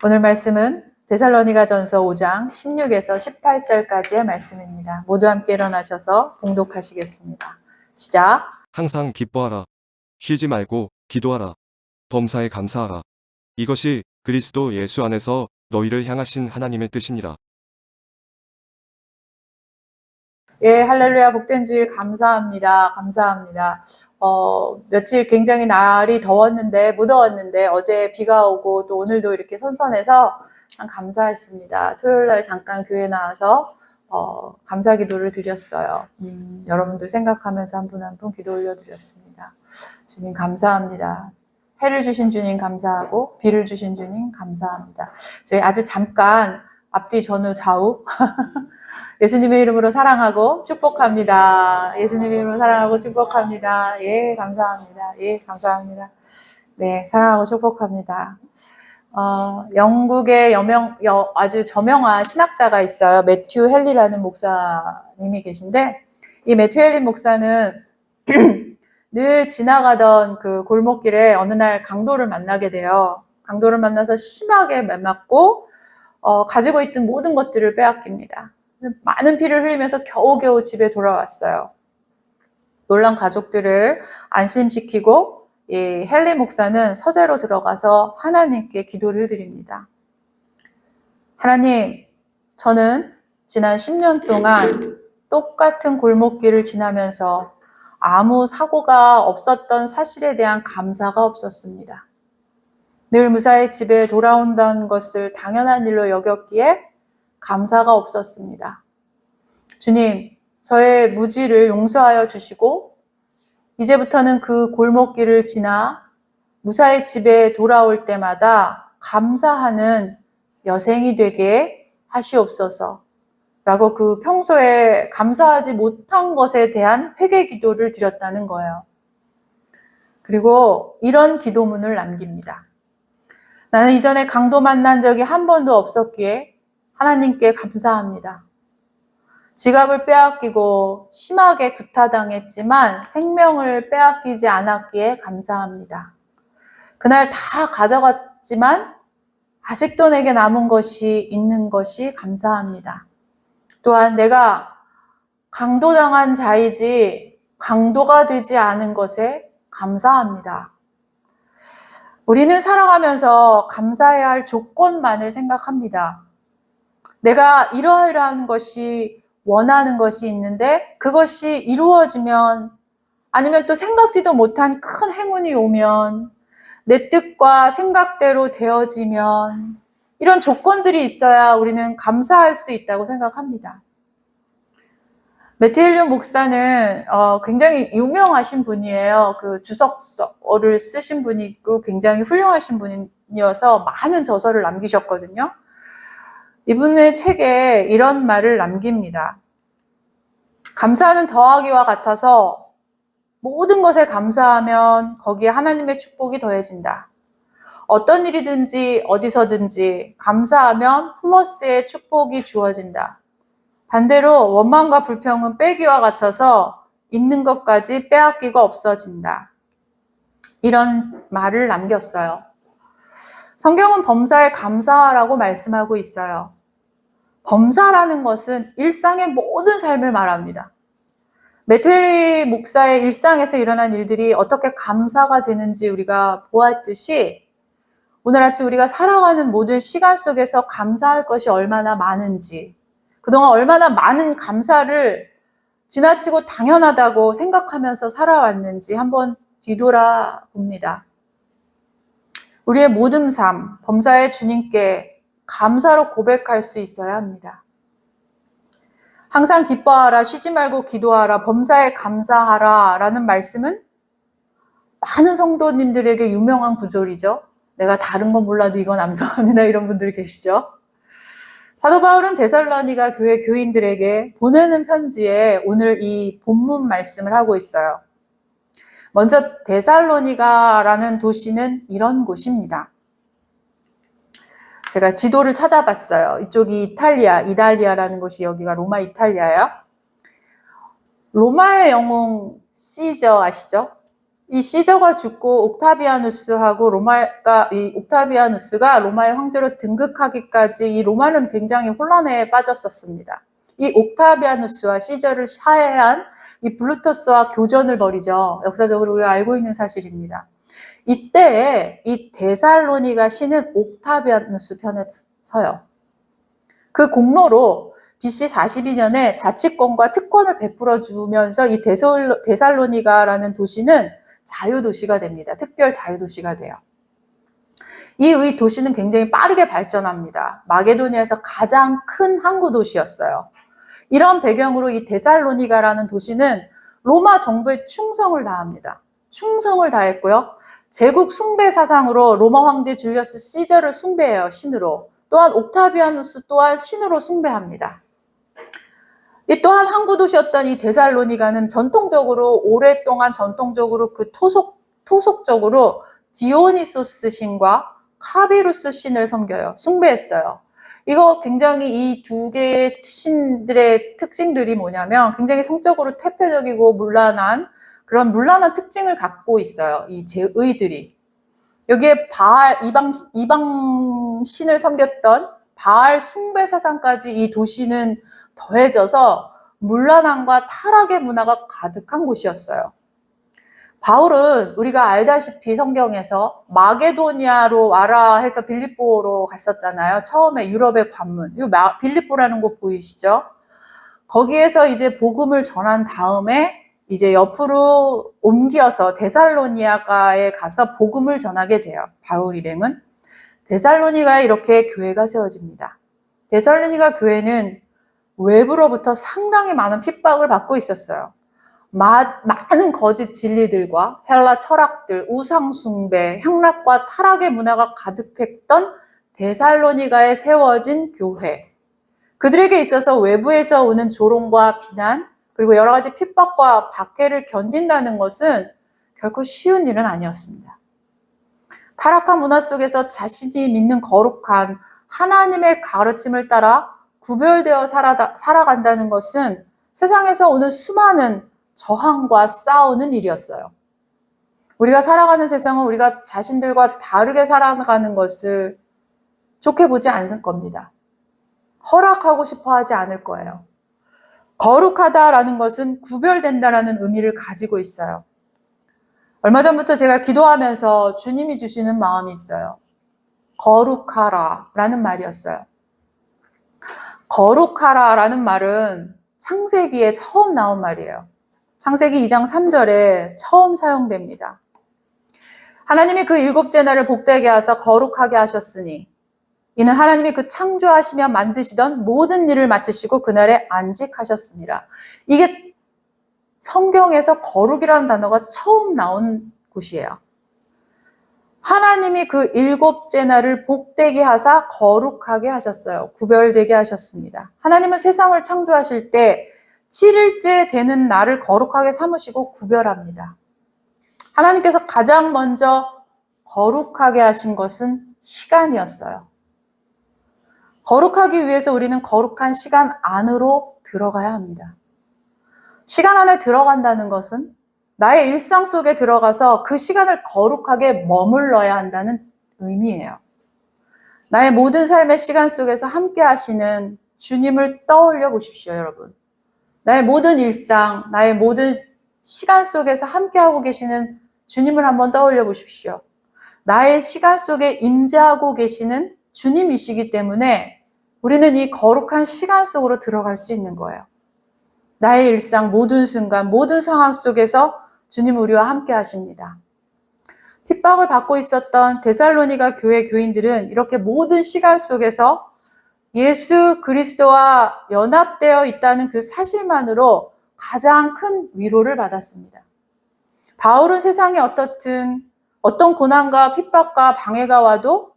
오늘 말씀은 데살로니가전서 5장 16에서 18절까지의 말씀입니다. 모두 함께 일어나셔서 봉독하시겠습니다. 시작. 항상 기뻐하라. 쉬지 말고 기도하라. 범사에 감사하라. 이것이 그리스도 예수 안에서 너희를 향하신 하나님의 뜻이니라. 예, 할렐루야. 복된 주일 감사합니다. 감사합니다. 며칠 굉장히 날이 더웠는데, 무더웠는데, 어제 비가 오고 또 오늘도 이렇게 선선해서 참 감사했습니다. 토요일 날 잠깐 교회 나와서, 감사 기도를 드렸어요. 여러분들 생각하면서 한 분 한 분 기도 올려드렸습니다. 주님 감사합니다. 해를 주신 주님 감사하고, 비를 주신 주님 감사합니다. 저희 아주 잠깐 앞뒤 전후 좌우, 예수님의 이름으로 사랑하고 축복합니다. 예수님의 이름으로 사랑하고 축복합니다. 예, 감사합니다. 예, 감사합니다. 네, 사랑하고 축복합니다. 영국의 아주 저명한 신학자가 있어요. 매튜 헨리라는 목사님이 계신데, 이 매튜 헨리 목사는 늘 지나가던 그 골목길에 어느 날 강도를 만나게 돼요. 강도를 만나서 심하게 맞고, 가지고 있던 모든 것들을 빼앗깁니다. 많은 피를 흘리면서 겨우겨우 집에 돌아왔어요. 놀란 가족들을 안심시키고 이 헨리 목사는 서재로 들어가서 하나님께 기도를 드립니다. 하나님, 저는 지난 10년 동안 똑같은 골목길을 지나면서 아무 사고가 없었던 사실에 대한 감사가 없었습니다. 늘 무사히 집에 돌아온다는 것을 당연한 일로 여겼기에 감사가 없었습니다. 주님, 저의 무지를 용서하여 주시고 이제부터는 그 골목길을 지나 무사히 집에 돌아올 때마다 감사하는 여생이 되게 하시옵소서 라고 그 평소에 감사하지 못한 것에 대한 회개 기도를 드렸다는 거예요. 그리고 이런 기도문을 남깁니다. 나는 이전에 강도 만난 적이 한 번도 없었기에 하나님께 감사합니다. 지갑을 빼앗기고 심하게 구타당했지만 생명을 빼앗기지 않았기에 감사합니다. 그날 다 가져갔지만 아직도 내게 남은 것이 있는 것이 감사합니다. 또한 내가 강도당한 자이지 강도가 되지 않은 것에 감사합니다. 우리는 살아가면서 감사해야 할 조건만을 생각합니다. 내가 이러이러한 것이 원하는 것이 있는데 그것이 이루어지면 아니면 또 생각지도 못한 큰 행운이 오면 내 뜻과 생각대로 되어지면 이런 조건들이 있어야 우리는 감사할 수 있다고 생각합니다. 매튜 헨리 목사는 굉장히 유명하신 분이에요. 그 주석서를 쓰신 분이 있고 굉장히 훌륭하신 분이어서 많은 저서를 남기셨거든요. 이분의 책에 이런 말을 남깁니다. 감사는 더하기와 같아서 모든 것에 감사하면 거기에 하나님의 축복이 더해진다. 어떤 일이든지 어디서든지 감사하면 플러스의 축복이 주어진다. 반대로 원망과 불평은 빼기와 같아서 있는 것까지 빼앗기고 없어진다. 이런 말을 남겼어요. 성경은 범사에 감사하라고 말씀하고 있어요. 범사라는 것은 일상의 모든 삶을 말합니다. 매튜 헨리 목사의 일상에서 일어난 일들이 어떻게 감사가 되는지 우리가 보았듯이 오늘 아침 우리가 살아가는 모든 시간 속에서 감사할 것이 얼마나 많은지, 그동안 얼마나 많은 감사를 지나치고 당연하다고 생각하면서 살아왔는지 한번 뒤돌아봅니다. 우리의 모든 삶, 범사의 주님께 감사로 고백할 수 있어야 합니다. 항상 기뻐하라, 쉬지 말고 기도하라, 범사에 감사하라 라는 말씀은 많은 성도님들에게 유명한 구절이죠. 내가 다른 건 몰라도 이건 암송합니다. 이런 분들 계시죠. 사도 바울은 데살로니가 교회 교인들에게 보내는 편지에 오늘 이 본문 말씀을 하고 있어요. 먼저 데살로니가라는 도시는 이런 곳입니다. 제가 지도를 찾아봤어요. 이쪽이 이달리아라는 곳이 여기가 로마 이탈리아예요. 로마의 영웅 시저 아시죠? 이 시저가 죽고 옥타비아누스가 로마의 황제로 등극하기까지 이 로마는 굉장히 혼란에 빠졌었습니다. 이 옥타비아누스와 시저를 사해한 이 블루터스와 교전을 벌이죠. 역사적으로 우리가 알고 있는 사실입니다. 이때에 이 데살로니가 시는 옥타비아누스 편에 서요. 그 공로로 BC 42년에 자치권과 특권을 베풀어 주면서 이 데살로니가라는 도시는 자유도시가 됩니다. 특별 자유도시가 돼요. 이 도시는 굉장히 빠르게 발전합니다. 마게도니아에서 가장 큰 항구 도시였어요. 이런 배경으로 이 데살로니가라는 도시는 로마 정부에 충성을 다합니다. 충성을 다했고요. 제국 숭배 사상으로 로마 황제 줄리어스 시저를 숭배해요. 신으로. 또한 옥타비아누스 또한 신으로 숭배합니다. 이 또한 항구 도시였던 이 데살로니가는 오랫동안 그 토속적으로 디오니소스 신과 카비루스 신을 섬겨요. 숭배했어요. 이거 굉장히 이 두 개의 신들의 특징들이 뭐냐면 굉장히 성적으로 퇴폐적이고 그런 문란한 특징을 갖고 있어요. 이 제의들이. 여기에 이방 신을 섬겼던 바알 숭배 사상까지 이 도시는 더해져서 문란함과 타락의 문화가 가득한 곳이었어요. 바울은 우리가 알다시피 성경에서 마게도니아로 와라 해서 빌립보로 갔었잖아요. 처음에 유럽의 관문. 빌립보라는 곳 보이시죠? 거기에서 이제 복음을 전한 다음에 이제 옆으로 옮겨서 데살로니가에 가서 복음을 전하게 돼요. 바울 일행은. 데살로니가에 이렇게 교회가 세워집니다. 데살로니가 교회는 외부로부터 상당히 많은 핍박을 받고 있었어요. 많은 거짓 진리들과 헬라 철학들, 우상숭배, 향락과 타락의 문화가 가득했던 데살로니가에 세워진 교회. 그들에게 있어서 외부에서 오는 조롱과 비난, 그리고 여러 가지 핍박과 박해를 견딘다는 것은 결코 쉬운 일은 아니었습니다. 타락한 문화 속에서 자신이 믿는 거룩한 하나님의 가르침을 따라 구별되어 살아간다는 것은 세상에서 오는 수많은 저항과 싸우는 일이었어요. 우리가 살아가는 세상은 우리가 자신들과 다르게 살아가는 것을 좋게 보지 않을 겁니다. 허락하고 싶어 하지 않을 거예요. 거룩하다라는 것은 구별된다라는 의미를 가지고 있어요. 얼마 전부터 제가 기도하면서 주님이 주시는 마음이 있어요. 거룩하라 라는 말이었어요. 거룩하라 라는 말은 창세기에 처음 나온 말이에요. 창세기 2장 3절에 처음 사용됩니다. 하나님이 그 일곱째 날을 복되게 하사 거룩하게 하셨으니 이는 하나님이 그 창조하시며 만드시던 모든 일을 마치시고 그날에 안식하셨습니다. 이게 성경에서 거룩이라는 단어가 처음 나온 곳이에요. 하나님이 그 일곱째 날을 복되게 하사 거룩하게 하셨어요. 구별되게 하셨습니다. 하나님은 세상을 창조하실 때 7일째 되는 날을 거룩하게 삼으시고 구별합니다. 하나님께서 가장 먼저 거룩하게 하신 것은 시간이었어요. 거룩하기 위해서 우리는 거룩한 시간 안으로 들어가야 합니다. 시간 안에 들어간다는 것은 나의 일상 속에 들어가서 그 시간을 거룩하게 머물러야 한다는 의미예요. 나의 모든 삶의 시간 속에서 함께 하시는 주님을 떠올려 보십시오, 여러분. 나의 모든 일상, 나의 모든 시간 속에서 함께하고 계시는 주님을 한번 떠올려 보십시오. 나의 시간 속에 임재하고 계시는 주님이시기 때문에 우리는 이 거룩한 시간 속으로 들어갈 수 있는 거예요. 나의 일상 모든 순간, 모든 상황 속에서 주님 우리와 함께 하십니다. 핍박을 받고 있었던 데살로니가 교회 교인들은 이렇게 모든 시간 속에서 예수 그리스도와 연합되어 있다는 그 사실만으로 가장 큰 위로를 받았습니다. 바울은 세상에 어떤 고난과 핍박과 방해가 와도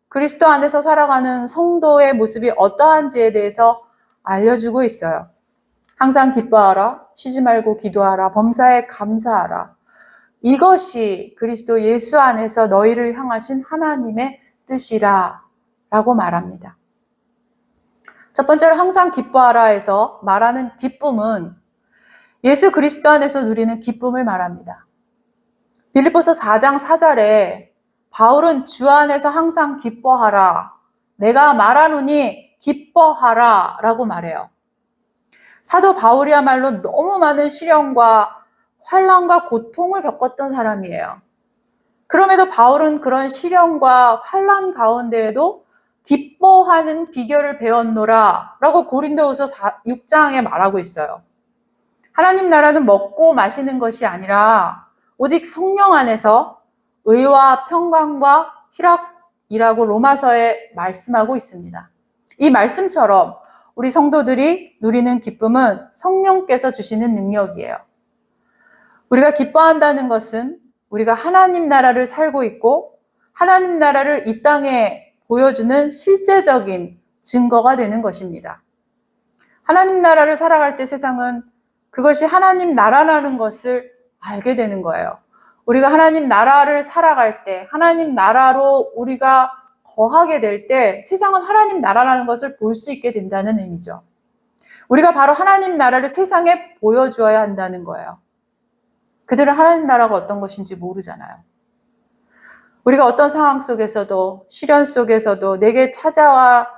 그리스도 안에서 살아가는 성도의 모습이 어떠한지에 대해서 알려주고 있어요. 항상 기뻐하라, 쉬지 말고 기도하라, 범사에 감사하라. 이것이 그리스도 예수 안에서 너희를 향하신 하나님의 뜻이라 라고 말합니다. 첫 번째로 항상 기뻐하라에서 말하는 기쁨은 예수 그리스도 안에서 누리는 기쁨을 말합니다. 빌립보서 4장 4절에 바울은 주 안에서 항상 기뻐하라. 내가 말하노니 기뻐하라 라고 말해요. 사도 바울이야말로 너무 많은 시련과 환난과 고통을 겪었던 사람이에요. 그럼에도 바울은 그런 시련과 환난 가운데에도 기뻐하는 비결을 배웠노라 라고 고린도후서 6장에 말하고 있어요. 하나님 나라는 먹고 마시는 것이 아니라 오직 성령 안에서 의와 평강과 희락이라고 로마서에 말씀하고 있습니다. 이 말씀처럼 우리 성도들이 누리는 기쁨은 성령께서 주시는 능력이에요. 우리가 기뻐한다는 것은 우리가 하나님 나라를 살고 있고 하나님 나라를 이 땅에 보여주는 실제적인 증거가 되는 것입니다. 하나님 나라를 살아갈 때 세상은 그것이 하나님 나라라는 것을 알게 되는 거예요. 우리가 하나님 나라를 살아갈 때, 하나님 나라로 우리가 거하게 될 때 세상은 하나님 나라라는 것을 볼 수 있게 된다는 의미죠. 우리가 바로 하나님 나라를 세상에 보여주어야 한다는 거예요. 그들은 하나님 나라가 어떤 것인지 모르잖아요. 우리가 어떤 상황 속에서도, 시련 속에서도 내게 찾아와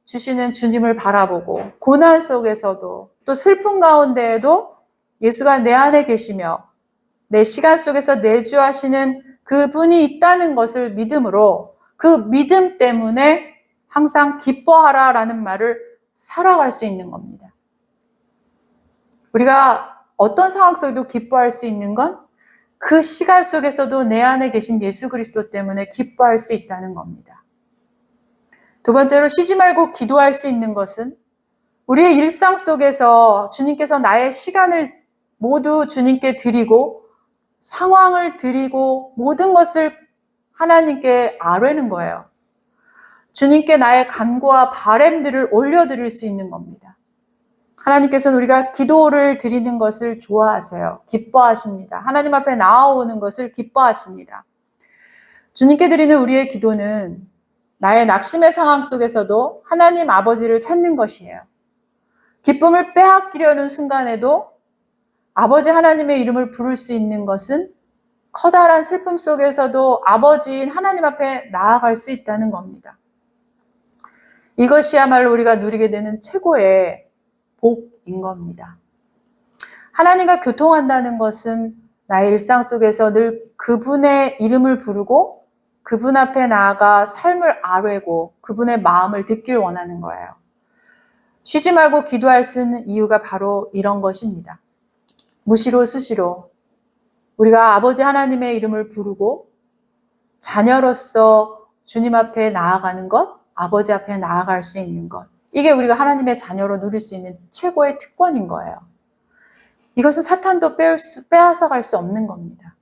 주시는 주님을 바라보고 고난 속에서도 또 슬픔 가운데에도 예수가 내 안에 계시며 내 시간 속에서 내주하시는 그분이 있다는 것을 믿음으로 그 믿음 때문에 항상 기뻐하라라는 말을 살아갈 수 있는 겁니다. 우리가 어떤 상황 속에도 기뻐할 수 있는 건 그 시간 속에서도 내 안에 계신 예수 그리스도 때문에 기뻐할 수 있다는 겁니다. 두 번째로 쉬지 말고 기도할 수 있는 것은 우리의 일상 속에서 주님께서 나의 시간을 모두 주님께 드리고 상황을 드리고 모든 것을 하나님께 아뢰는 거예요. 주님께 나의 간구와 바램들을 올려드릴 수 있는 겁니다. 하나님께서는 우리가 기도를 드리는 것을 좋아하세요. 기뻐하십니다. 하나님 앞에 나아오는 것을 기뻐하십니다. 주님께 드리는 우리의 기도는 나의 낙심의 상황 속에서도 하나님 아버지를 찾는 것이에요. 기쁨을 빼앗기려는 순간에도 아버지 하나님의 이름을 부를 수 있는 것은 커다란 슬픔 속에서도 아버지인 하나님 앞에 나아갈 수 있다는 겁니다. 이것이야말로 우리가 누리게 되는 최고의 복인 겁니다. 하나님과 교통한다는 것은 나의 일상 속에서 늘 그분의 이름을 부르고 그분 앞에 나아가 삶을 아뢰고 그분의 마음을 듣길 원하는 거예요. 쉬지 말고 기도할 수 있는 이유가 바로 이런 것입니다. 무시로 수시로 우리가 아버지 하나님의 이름을 부르고 자녀로서 주님 앞에 나아가는 것, 아버지 앞에 나아갈 수 있는 것. 이게 우리가 하나님의 자녀로 누릴 수 있는 최고의 특권인 거예요. 이것은 사탄도 빼앗아갈 수 없는 겁니다.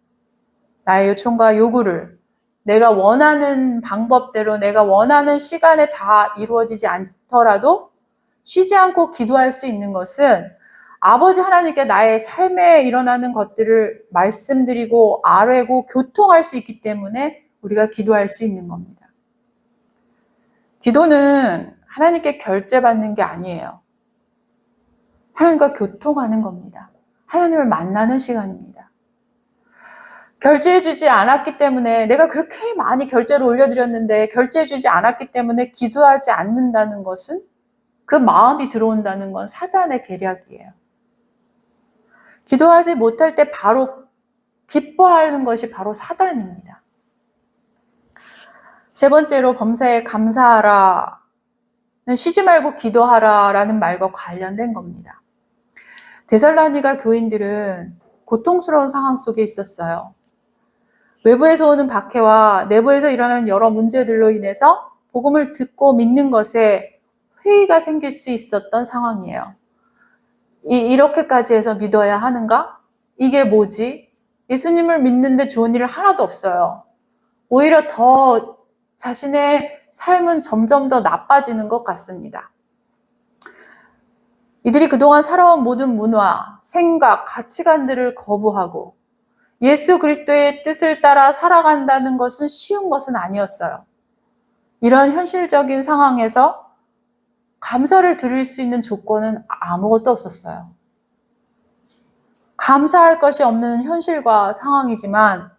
나의 요청과 요구를 내가 원하는 방법대로 내가 원하는 시간에 다 이루어지지 않더라도 쉬지 않고 기도할 수 있는 것은 아버지 하나님께 나의 삶에 일어나는 것들을 말씀드리고 아뢰고 교통할 수 있기 때문에 우리가 기도할 수 있는 겁니다. 기도는 하나님께 결제받는 게 아니에요. 하나님과 교통하는 겁니다. 하나님을 만나는 시간입니다. 결제해주지 않았기 때문에 내가 그렇게 많이 결제를 올려드렸는데 결제해주지 않았기 때문에 기도하지 않는다는 것은 그 마음이 들어온다는 건 사단의 계략이에요. 기도하지 못할 때 바로 기뻐하는 것이 바로 사단입니다. 세 번째로 범사에 감사하라. 쉬지 말고 기도하라라는 말과 관련된 겁니다. 데살로니가 교인들은 고통스러운 상황 속에 있었어요. 외부에서 오는 박해와 내부에서 일어나는 여러 문제들로 인해서 복음을 듣고 믿는 것에 회의가 생길 수 있었던 상황이에요. 이렇게까지 해서 믿어야 하는가? 이게 뭐지? 예수님을 믿는데 좋은 일 하나도 없어요. 오히려 더 자신의 삶은 점점 더 나빠지는 것 같습니다. 이들이 그동안 살아온 모든 문화, 생각, 가치관들을 거부하고 예수 그리스도의 뜻을 따라 살아간다는 것은 쉬운 것은 아니었어요. 이런 현실적인 상황에서 감사를 드릴 수 있는 조건은 아무것도 없었어요. 감사할 것이 없는 현실과 상황이지만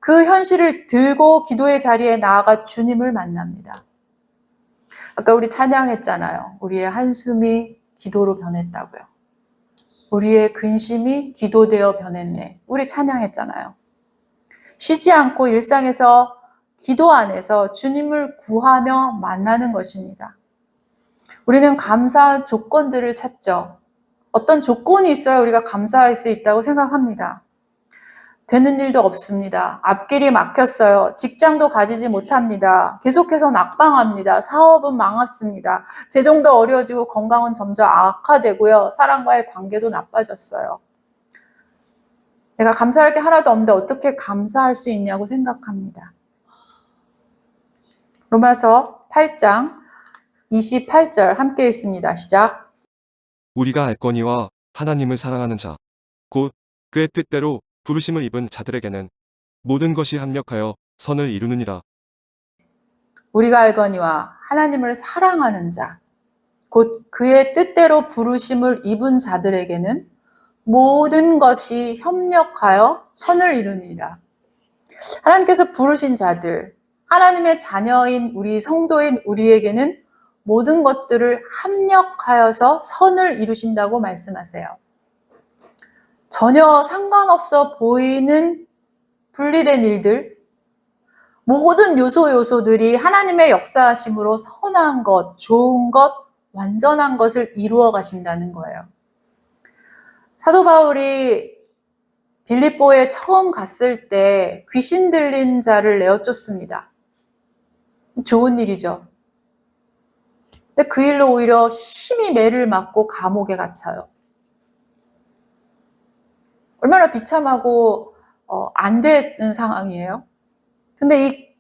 그 현실을 들고 기도의 자리에 나아가 주님을 만납니다. 아까 우리 찬양했잖아요. 우리의 한숨이 기도로 변했다고요. 우리의 근심이 기도되어 변했네. 우리 찬양했잖아요. 쉬지 않고 일상에서 기도 안에서 주님을 구하며 만나는 것입니다. 우리는 감사 조건들을 찾죠. 어떤 조건이 있어야 우리가 감사할 수 있다고 생각합니다. 되는 일도 없습니다. 앞길이 막혔어요. 직장도 가지지 못합니다. 계속해서 낙방합니다. 사업은 망했습니다. 재정도 어려워지고 건강은 점점 악화되고요. 사람과의 관계도 나빠졌어요. 내가 감사할 게 하나도 없는데 어떻게 감사할 수 있냐고 생각합니다. 로마서 8장 28절 함께 읽습니다. 시작. 우리가 알거니와 하나님을 사랑하는 자, 곧 그의 뜻대로 부르심을 입은 자들에게는 모든 것이 합력하여 선을 이루느니라. 우리가 알거니와 하나님을 사랑하는 자, 곧 그의 뜻대로 부르심을 입은 자들에게는 모든 것이 협력하여 선을 이루느니라. 하나님께서 부르신 자들, 하나님의 자녀인 우리 성도인 우리에게는 모든 것들을 합력하여서 선을 이루신다고 말씀하세요. 전혀 상관없어 보이는 분리된 일들, 모든 요소들이 하나님의 역사하심으로 선한 것, 좋은 것, 완전한 것을 이루어 가신다는 거예요. 사도 바울이 빌립보에 처음 갔을 때 귀신 들린 자를 내어 쫓습니다. 좋은 일이죠. 근데 그 일로 오히려 심히 매를 맞고 감옥에 갇혀요. 얼마나 비참하고 안 되는 상황이에요. 근데 이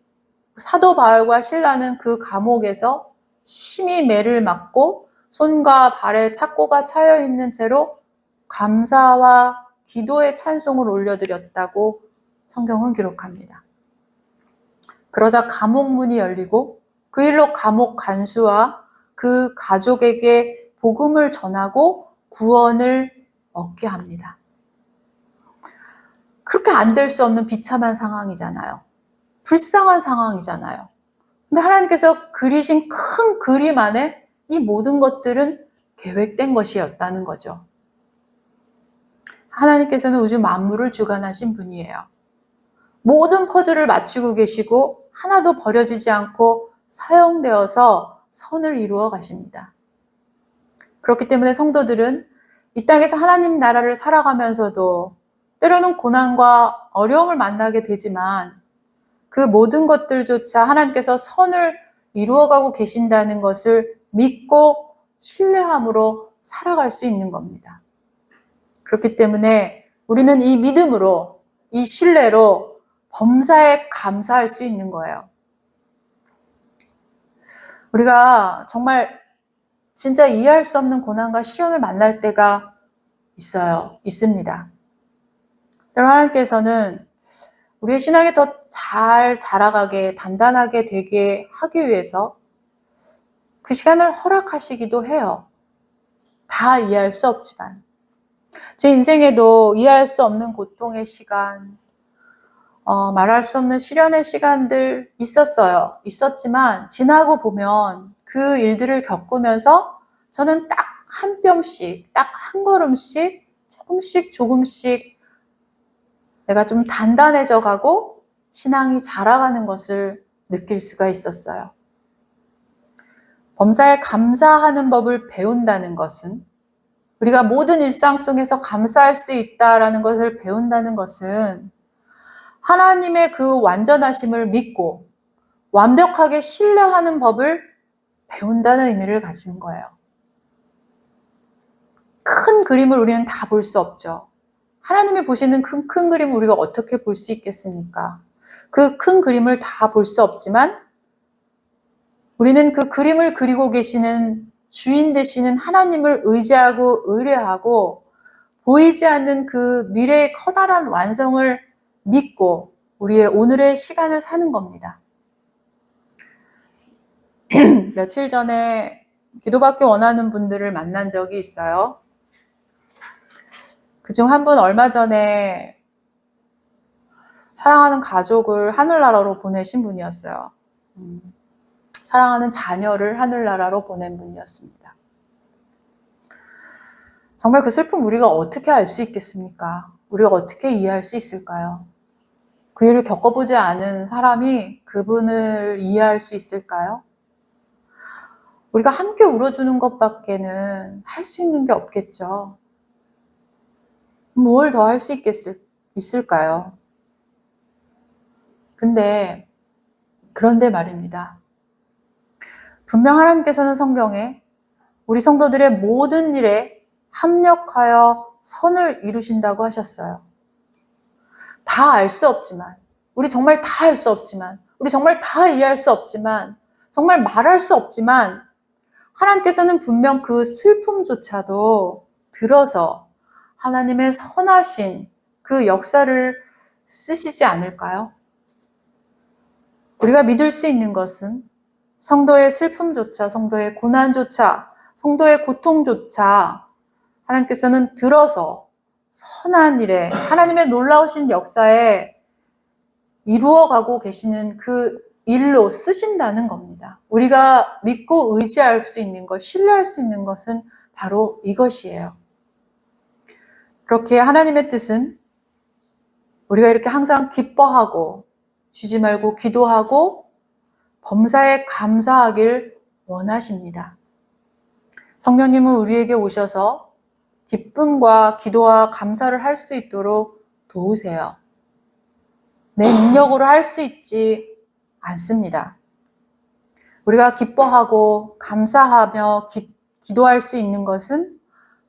사도 바울과 실라는 그 감옥에서 심히 매를 맞고 손과 발에 착고가 차여 있는 채로 감사와 기도의 찬송을 올려드렸다고 성경은 기록합니다. 그러자 감옥 문이 열리고 그 일로 감옥 간수와 그 가족에게 복음을 전하고 구원을 얻게 합니다. 그렇게 안 될 수 없는 비참한 상황이잖아요. 불쌍한 상황이잖아요. 근데 하나님께서 그리신 큰 그림 안에 이 모든 것들은 계획된 것이었다는 거죠. 하나님께서는 우주 만물을 주관하신 분이에요. 모든 퍼즐을 맞추고 계시고 하나도 버려지지 않고 사용되어서 선을 이루어 가십니다. 그렇기 때문에 성도들은 이 땅에서 하나님 나라를 살아가면서도 때로는 고난과 어려움을 만나게 되지만 그 모든 것들조차 하나님께서 선을 이루어가고 계신다는 것을 믿고 신뢰함으로 살아갈 수 있는 겁니다. 그렇기 때문에 우리는 이 믿음으로, 이 신뢰로 범사에 감사할 수 있는 거예요. 우리가 정말 진짜 이해할 수 없는 고난과 시련을 만날 때가 있습니다. 하나님께서는 우리의 신앙이 더 잘 자라가게, 단단하게 되게 하기 위해서 그 시간을 허락하시기도 해요. 다 이해할 수 없지만. 제 인생에도 이해할 수 없는 고통의 시간, 말할 수 없는 시련의 시간들 있었지만 지나고 보면 그 일들을 겪으면서 저는 딱 한 뼘씩, 딱 한 걸음씩, 조금씩 내가 좀 단단해져 가고 신앙이 자라가는 것을 느낄 수가 있었어요. 범사에 감사하는 법을 배운다는 것은, 우리가 모든 일상 속에서 감사할 수 있다라는 것을 배운다는 것은 하나님의 그 완전하심을 믿고 완벽하게 신뢰하는 법을 배운다는 의미를 가진 거예요. 큰 그림을 우리는 다 볼 수 없죠. 하나님이 보시는 큰 그림을 우리가 어떻게 볼 수 있겠습니까? 그 큰 그림을 다 볼 수 없지만 우리는 그 그림을 그리고 계시는 주인 되시는 하나님을 의지하고 의뢰하고 보이지 않는 그 미래의 커다란 완성을 믿고 우리의 오늘의 시간을 사는 겁니다. 며칠 전에 기도받기 원하는 분들을 만난 적이 있어요. 그중 한 분 얼마 전에 사랑하는 가족을 하늘나라로 보내신 분이었어요. 사랑하는 자녀를 하늘나라로 보낸 분이었습니다. 정말 그 슬픔 우리가 어떻게 알 수 있겠습니까? 우리가 어떻게 이해할 수 있을까요? 그 일을 겪어보지 않은 사람이 그분을 이해할 수 있을까요? 우리가 함께 울어주는 것밖에는 할 수 있는 게 없겠죠. 뭘 더 할 수 있을까요? 그런데 말입니다. 분명 하나님께서는 성경에 우리 성도들의 모든 일에 합력하여 선을 이루신다고 하셨어요. 다 알 수 없지만, 우리 정말 다 알 수 없지만, 우리 정말 다 이해할 수 없지만, 정말 말할 수 없지만, 하나님께서는 분명 그 슬픔조차도 들어서 하나님의 선하신 그 역사를 쓰시지 않을까요? 우리가 믿을 수 있는 것은 성도의 슬픔조차, 성도의 고난조차, 성도의 고통조차 하나님께서는 들어서 선한 일에, 하나님의 놀라우신 역사에 이루어가고 계시는 그 일로 쓰신다는 겁니다. 우리가 믿고 의지할 수 있는 것, 신뢰할 수 있는 것은 바로 이것이에요. 그렇게 하나님의 뜻은 우리가 이렇게 항상 기뻐하고 쉬지 말고 기도하고 범사에 감사하길 원하십니다. 성령님은 우리에게 오셔서 기쁨과 기도와 감사를 할 수 있도록 도우세요. 내 능력으로 할 수 있지 않습니다. 우리가 기뻐하고 감사하며 기도할 수 있는 것은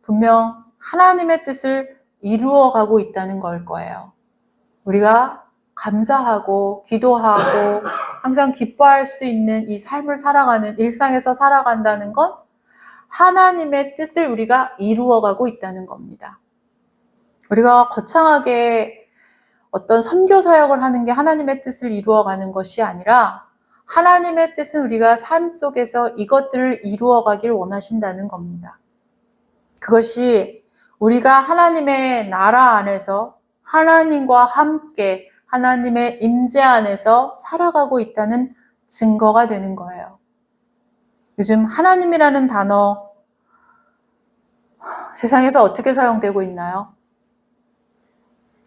분명 하나님의 뜻을 이루어가고 있다는 걸 거예요. 우리가 감사하고 기도하고 항상 기뻐할 수 있는 이 삶을 살아가는, 일상에서 살아간다는 건 하나님의 뜻을 우리가 이루어가고 있다는 겁니다. 우리가 거창하게 어떤 선교 사역을 하는 게 하나님의 뜻을 이루어가는 것이 아니라 하나님의 뜻은 우리가 삶 속에서 이것들을 이루어가길 원하신다는 겁니다. 그것이 우리가 하나님의 나라 안에서 하나님과 함께 하나님의 임재 안에서 살아가고 있다는 증거가 되는 거예요. 요즘 하나님이라는 단어 세상에서 어떻게 사용되고 있나요?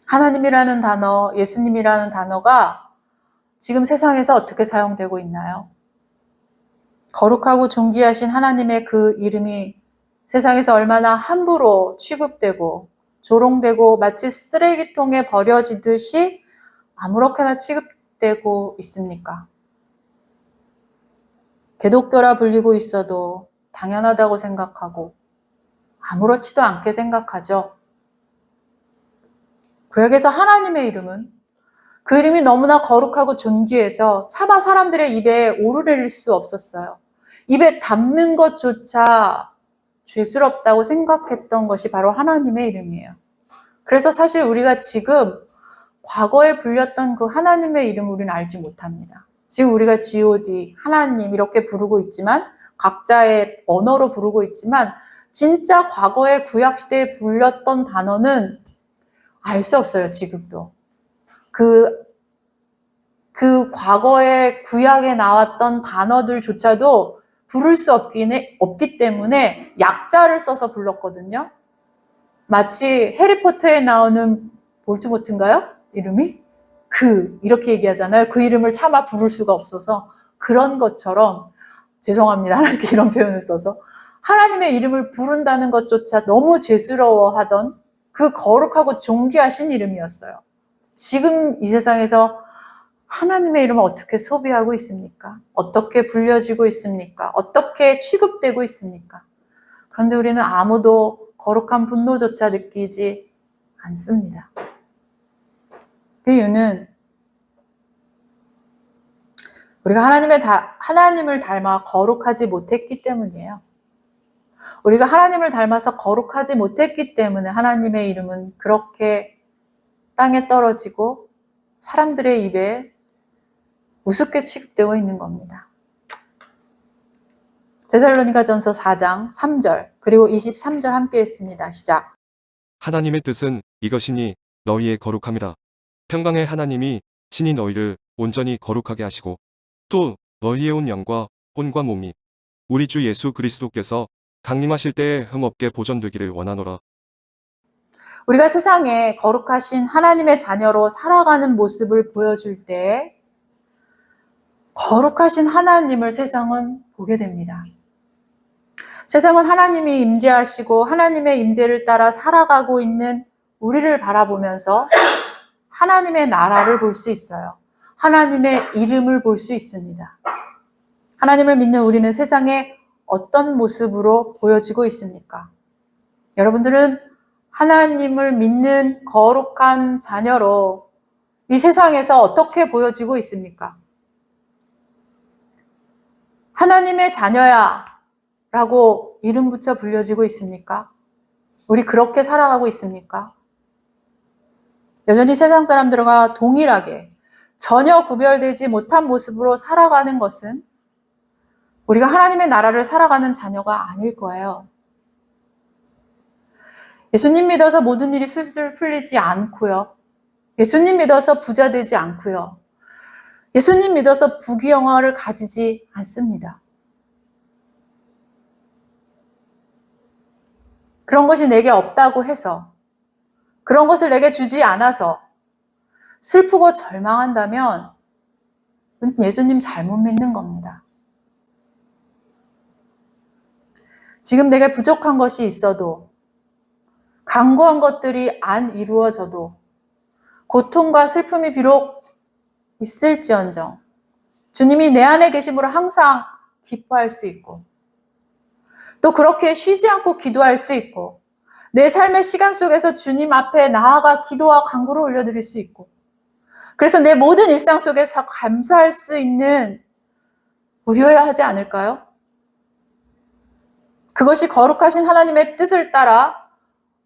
하나님이라는 단어, 예수님이라는 단어가 지금 세상에서 어떻게 사용되고 있나요? 거룩하고 존귀하신 하나님의 그 이름이 세상에서 얼마나 함부로 취급되고 조롱되고 마치 쓰레기통에 버려지듯이 아무렇게나 취급되고 있습니까? 기독교라 불리고 있어도 당연하다고 생각하고 아무렇지도 않게 생각하죠. 구약에서 하나님의 이름은 그 이름이 너무나 거룩하고 존귀해서 차마 사람들의 입에 오르내릴 수 없었어요. 입에 담는 것조차 죄스럽다고 생각했던 것이 바로 하나님의 이름이에요. 그래서 사실 우리가 지금 과거에 불렸던 그 하나님의 이름을 우리는 알지 못합니다. 지금 우리가 God, 하나님 이렇게 부르고 있지만 각자의 언어로 부르고 있지만 진짜 과거의 구약시대에 불렸던 단어는 알 수 없어요, 지금도. 그 과거의 구약에 나왔던 단어들조차도 부를 수 없기 때문에 약자를 써서 불렀거든요. 마치 해리포터에 나오는 볼트모트인가요? 이름이? 이렇게 얘기하잖아요. 그 이름을 차마 부를 수가 없어서 그런 것처럼 죄송합니다. 하나님께 이런 표현을 써서 하나님의 이름을 부른다는 것조차 너무 죄스러워하던 그 거룩하고 존귀하신 이름이었어요. 지금 이 세상에서 하나님의 이름을 어떻게 소비하고 있습니까? 어떻게 불려지고 있습니까? 어떻게 취급되고 있습니까? 그런데 우리는 아무도 거룩한 분노조차 느끼지 않습니다. 그 이유는 우리가 하나님을 닮아 거룩하지 못했기 때문이에요. 우리가 하나님을 닮아서 거룩하지 못했기 때문에 하나님의 이름은 그렇게 땅에 떨어지고 사람들의 입에 우습게 취급되고 있는 겁니다. 데살로니가전서 4장 3절 그리고 23절 함께 읽습니다. 시작. 하나님의 뜻은 이것이니 너희의 거룩함이라. 평강의 하나님이 친히 너희를 온전히 거룩하게 하시고 또 너희의 온 영과 혼과 몸이 우리 주 예수 그리스도께서 강림하실 때에 흠없게 보존되기를 원하노라. 우리가 세상에 거룩하신 하나님의 자녀로 살아가는 모습을 보여줄 때 거룩하신 하나님을 세상은 보게 됩니다. 세상은 하나님이 임재하시고 하나님의 임재를 따라 살아가고 있는 우리를 바라보면서 하나님의 나라를 볼 수 있어요. 하나님의 이름을 볼 수 있습니다. 하나님을 믿는 우리는 세상에 어떤 모습으로 보여지고 있습니까? 여러분들은 하나님을 믿는 거룩한 자녀로 이 세상에서 어떻게 보여지고 있습니까? 하나님의 자녀야 라고 이름 붙여 불려지고 있습니까? 우리 그렇게 살아가고 있습니까? 여전히 세상 사람들과 동일하게 전혀 구별되지 못한 모습으로 살아가는 것은 우리가 하나님의 나라를 살아가는 자녀가 아닐 거예요. 예수님 믿어서 모든 일이 술술 풀리지 않고요. 예수님 믿어서 부자 되지 않고요. 예수님 믿어서 부귀영화를 가지지 않습니다. 그런 것이 내게 없다고 해서, 그런 것을 내게 주지 않아서 슬프고 절망한다면 예수님 잘못 믿는 겁니다. 지금 내게 부족한 것이 있어도, 간구한 것들이 안 이루어져도, 고통과 슬픔이 비록 있을지언정 주님이 내 안에 계심으로 항상 기뻐할 수 있고, 또 그렇게 쉬지 않고 기도할 수 있고, 내 삶의 시간 속에서 주님 앞에 나아가 기도와 간구를 올려드릴 수 있고, 그래서 내 모든 일상 속에서 감사할 수 있는 우리여야 하지 않을까요? 그것이 거룩하신 하나님의 뜻을 따라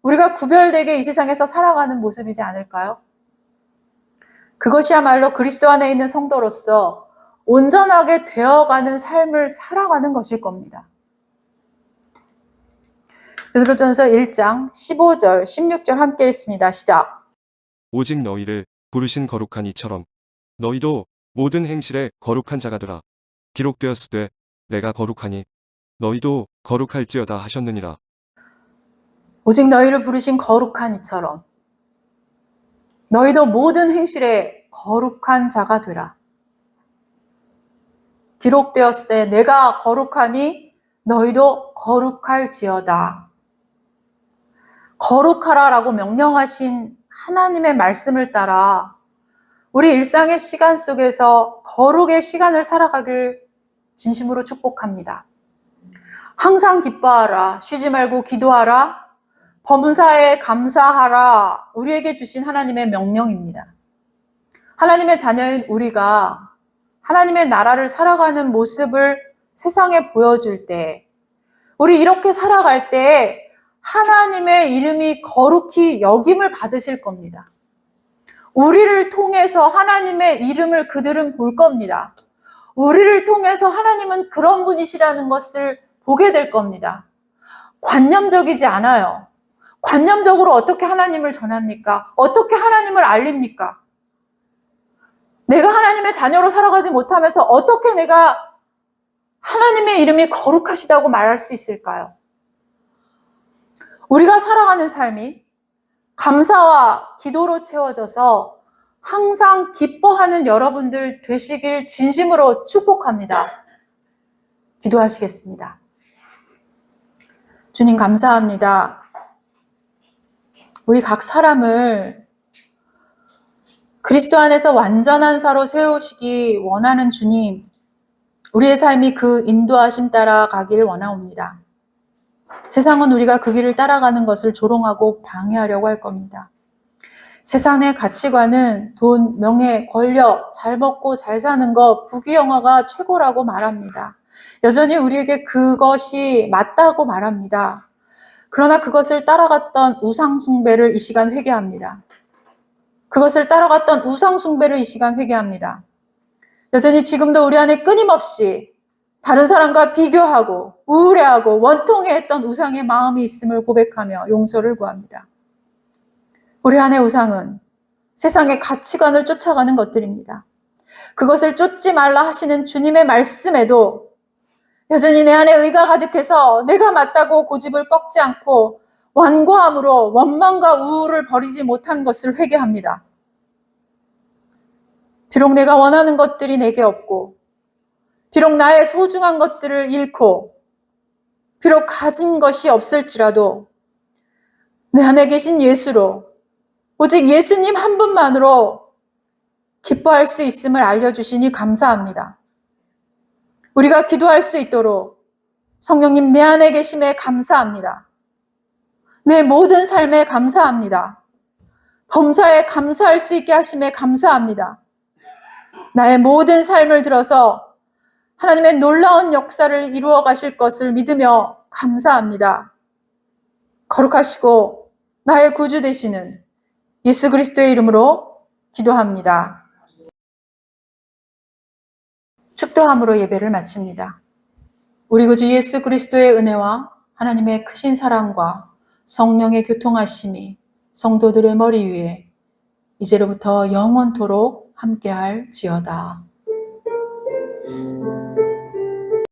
우리가 구별되게 이 세상에서 살아가는 모습이지 않을까요? 그것이야말로 그리스도 안에 있는 성도로서 온전하게 되어가는 삶을 살아가는 것일 겁니다. 베드로전서 1장 15절, 16절 함께 읽습니다. 시작. 오직 너희를 부르신 거룩한 이처럼 너희도 모든 행실에 거룩한 자가 되라. 기록되었으되 내가 거룩하니 너희도 거룩할지어다 하셨느니라. 오직 너희를 부르신 거룩한 이처럼 너희도 모든 행실에 거룩한 자가 되라. 기록되었을 때 내가 거룩하니 너희도 거룩할지어다. 거룩하라라고 명령하신 하나님의 말씀을 따라 우리 일상의 시간 속에서 거룩의 시간을 살아가길 진심으로 축복합니다. 항상 기뻐하라, 쉬지 말고 기도하라, 범사에 감사하라, 우리에게 주신 하나님의 명령입니다. 하나님의 자녀인 우리가 하나님의 나라를 살아가는 모습을 세상에 보여줄 때, 우리 이렇게 살아갈 때 하나님의 이름이 거룩히 여김을 받으실 겁니다. 우리를 통해서 하나님의 이름을 그들은 볼 겁니다. 우리를 통해서 하나님은 그런 분이시라는 것을 보게 될 겁니다. 관념적이지 않아요. 관념적으로 어떻게 하나님을 전합니까? 어떻게 하나님을 알립니까? 내가 하나님의 자녀로 살아가지 못하면서 어떻게 내가 하나님의 이름이 거룩하시다고 말할 수 있을까요? 우리가 살아가는 삶이 감사와 기도로 채워져서 항상 기뻐하는 여러분들 되시길 진심으로 축복합니다. 기도하시겠습니다. 주님 감사합니다. 우리 각 사람을 그리스도 안에서 완전한 사로 세우시기 원하는 주님, 우리의 삶이 그 인도하심 따라 가기를 원하옵니다. 세상은 우리가 그 길을 따라가는 것을 조롱하고 방해하려고 할 겁니다. 세상의 가치관은 돈, 명예, 권력, 잘 먹고 잘 사는 것, 부귀영화가 최고라고 말합니다. 여전히 우리에게 그것이 맞다고 말합니다. 그러나 그것을 따라갔던 우상숭배를 이 시간 회개합니다. 그것을 따라갔던 우상숭배를 이 시간 회개합니다. 여전히 지금도 우리 안에 끊임없이 다른 사람과 비교하고 우울해하고 원통해했던 우상의 마음이 있음을 고백하며 용서를 구합니다. 우리 안의 우상은 세상의 가치관을 쫓아가는 것들입니다. 그것을 쫓지 말라 하시는 주님의 말씀에도 여전히 내 안에 의가 가득해서 내가 맞다고 고집을 꺾지 않고 완고함으로 원망과 우울을 버리지 못한 것을 회개합니다. 비록 내가 원하는 것들이 내게 없고, 비록 나의 소중한 것들을 잃고, 비록 가진 것이 없을지라도 내 안에 계신 예수로, 오직 예수님 한 분만으로 기뻐할 수 있음을 알려주시니 감사합니다. 우리가 기도할 수 있도록 성령님 내 안에 계심에 감사합니다. 내 모든 삶에 감사합니다. 범사에 감사할 수 있게 하심에 감사합니다. 나의 모든 삶을 들어서 하나님의 놀라운 역사를 이루어 가실 것을 믿으며 감사합니다. 거룩하시고 나의 구주 되시는 예수 그리스도의 이름으로 기도합니다. 축도함으로 예배를 마칩니다. 우리 구주 예수 그리스도의 은혜와 하나님의 크신 사랑과 성령의 교통하심이 성도들의 머리 위에 이제로부터 영원토록 함께할지어다.